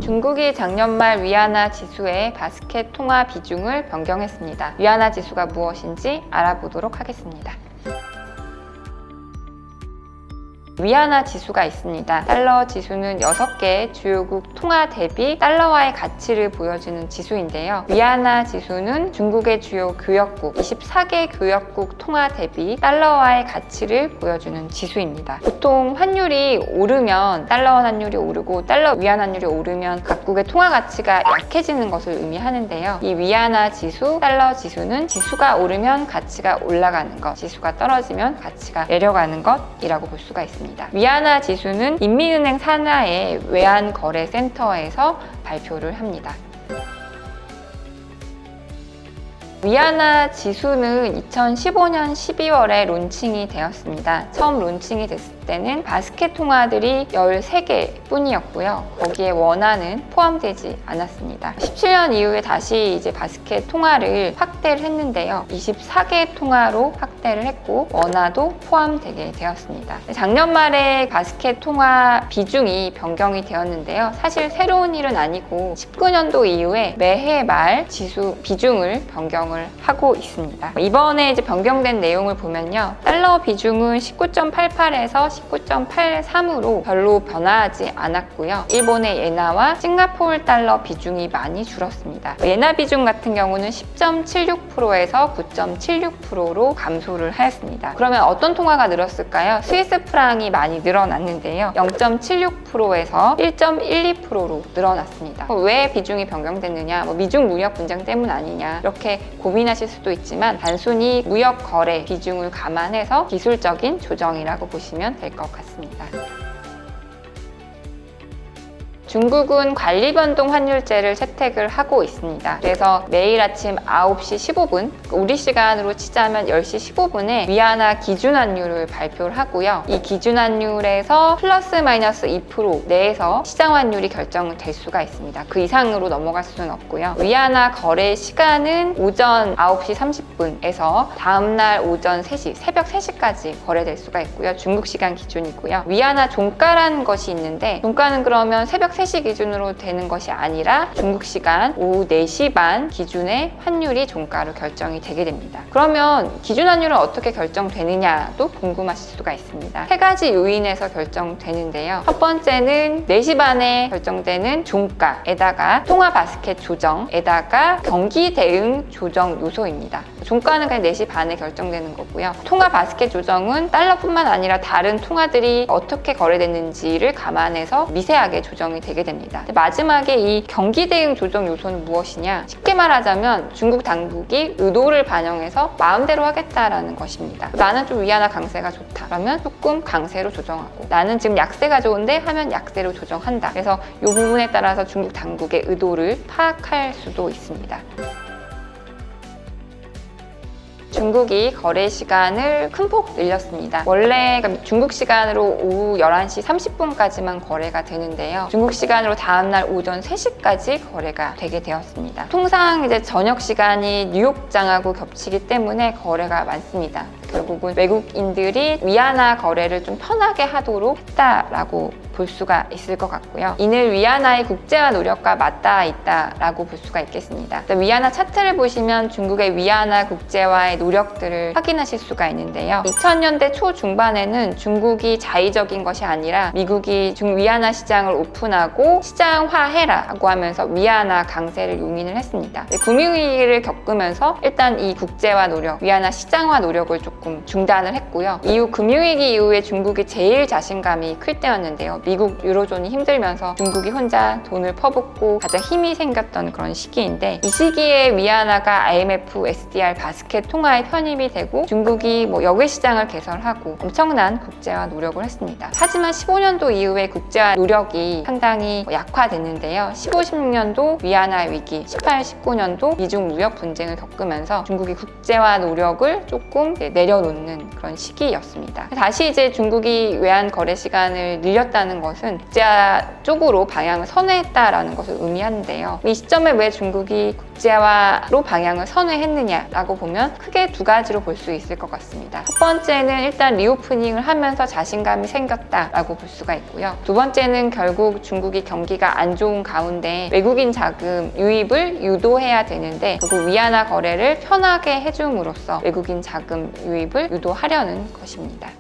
중국이 작년 말 위안화 지수의 바스켓 통화 비중을 변경했습니다. 위안화 지수가 무엇인지 알아보도록 하겠습니다. 위안화 지수가 있습니다. 달러 지수는 6개의 주요국 통화 대비 달러와의 가치를 보여주는 지수인데요. 위안화 지수는 중국의 주요 교역국 24개 교역국 통화 대비 달러와의 가치를 보여주는 지수입니다. 보통 환율이 오르면 달러 환율이 오르고 달러 위안 환율이 오르면 각국의 통화 가치가 약해지는 것을 의미하는데요. 이 위안화 지수, 달러 지수는 지수가 오르면 가치가 올라가는 것, 지수가 떨어지면 가치가 내려가는 것이라고 볼 수가 있습니다. 위안화 지수는 인민은행 산하의 외환거래센터에서 발표를 합니다. 위안화 지수는 2015년 12월에 론칭이 되었습니다. 처음 론칭이 됐을 때는 바스켓 통화들이 13개 뿐이었고요. 거기에 원화는 포함되지 않았습니다. 17년 이후에 다시 이제 바스켓 통화를 확대를 했는데요. 24개 통화로 확대를 했고 원화도 포함되게 되었습니다. 작년 말에 바스켓 통화 비중이 변경이 되었는데요. 사실 새로운 일은 아니고 19년도 이후에 매해 말 지수 비중을 변경을 하고 있습니다. 이번에 이제 변경된 내용을 보면요. 달러 비중은 19.88에서 19.83으로 별로 변화하지 않았고요. 일본의 예나와 싱가포르 달러 비중이 많이 줄었습니다. 예나 비중 같은 경우는 10.76%에서 9.76%로 감소를 하였습니다. 그러면 어떤 통화가 늘었을까요? 스위스 프랑이 많이 늘어났는데요. 0.76%에서 1.12%로 늘어났습니다. 왜 비중이 변경됐느냐? 미중 무역 분쟁 때문 아니냐? 이렇게 고민하실 수도 있지만 단순히 무역 거래 비중을 감안해서 기술적인 조정이라고 보시면 될 것 같습니다. 중국은 관리 변동 환율제를 채택을 하고 있습니다. 그래서 매일 아침 9시 15분, 우리 시간으로 치자면 10시 15분에 위안화 기준 환율을 발표를 하고요. 이 기준 환율에서 플러스 마이너스 2% 내에서 시장 환율이 결정될 수가 있습니다. 그 이상으로 넘어갈 수는 없고요. 위안화 거래 시간은 오전 9시 30분에서 다음날 오전 3시, 새벽 3시까지 거래될 수가 있고요. 중국 시간 기준이고요. 위안화 종가라는 것이 있는데 종가는 그러면 새벽 3시 기준으로 되는 것이 아니라 중국 시간 오후 4시 반 기준의 환율이 종가로 결정이 되게 됩니다. 그러면 기준 환율은 어떻게 결정되느냐도 궁금하실 수가 있습니다. 세 가지 요인에서 결정되는데요. 첫 번째는 4시 반에 결정되는 종가에다가 통화 바스켓 조정에다가 경기 대응 조정 요소입니다. 종가는 그냥 4시 반에 결정되는 거고요. 통화 바스켓 조정은 달러뿐만 아니라 다른 통화들이 어떻게 거래됐는지를 감안해서 미세하게 조정이 되게 됩니다. 마지막에 이 경기 대응 조정 요소는 무엇이냐? 쉽게 말하자면 중국 당국이 의도를 반영해서 마음대로 하겠다라는 것입니다. 나는 좀 위안화 강세가 좋다. 그러면 조금 강세로 조정하고 나는 지금 약세가 좋은데 하면 약세로 조정한다. 그래서 이 부분에 따라서 중국 당국의 의도를 파악할 수도 있습니다. 중국이 거래 시간을 큰 폭 늘렸습니다. 원래 중국 시간으로 오후 11시 30분까지만 거래가 되는데요. 중국 시간으로 다음날 오전 3시까지 거래가 되게 되었습니다. 통상 이제 저녁 시간이 뉴욕장하고 겹치기 때문에 거래가 많습니다. 결국은 외국인들이 위안화 거래를 좀 편하게 하도록 했다라고 볼 수가 있을 것 같고요. 이는 위안화의 국제화 노력과 맞닿아 있다라고 볼 수가 있겠습니다. 위안화 차트를 보시면 중국의 위안화 국제화의 노력들을 확인하실 수가 있는데요. 2000년대 초중반에는 중국이 자의적인 것이 아니라 미국이 위안화 시장을 오픈하고 시장화해라고 하면서 위안화 강세를 용인을 했습니다. 금융위기를 겪으면서 일단 이 국제화 노력, 위안화 시장화 노력을 조금 중단을 했고요. 이후 금융위기 이후에 중국이 제일 자신감이 클 때였는데요. 미국 유로존이 힘들면서 중국이 혼자 돈을 퍼붓고 가장 힘이 생겼던 그런 시기인데 이 시기에 위안화가 IMF, SDR, 바스켓 통화에 편입이 되고 중국이 역외 시장을 개설하고 엄청난 국제화 노력을 했습니다. 하지만 15년도 이후에 국제화 노력이 상당히 약화됐는데요. 15, 16년도 위안화 위기, 18, 19년도 미중 무역 분쟁을 겪으면서 중국이 국제화 노력을 조금 내려놓는 그런 시기였습니다. 다시 이제 중국이 외환 거래 시간을 늘렸다는 것은 국제화 쪽으로 방향을 선회했다라는 것을 의미하는데요. 이 시점에 왜 중국이 국제화로 방향을 선회했느냐라고 보면 크게 두 가지로 볼 수 있을 것 같습니다. 첫 번째는 일단 리오프닝을 하면서 자신감이 생겼다라고 볼 수가 있고요. 두 번째는 결국 중국이 경기가 안 좋은 가운데 외국인 자금 유입을 유도해야 되는데 결국 위안화 거래를 편하게 해줌으로써 외국인 자금 유입을 유도하려는 것입니다.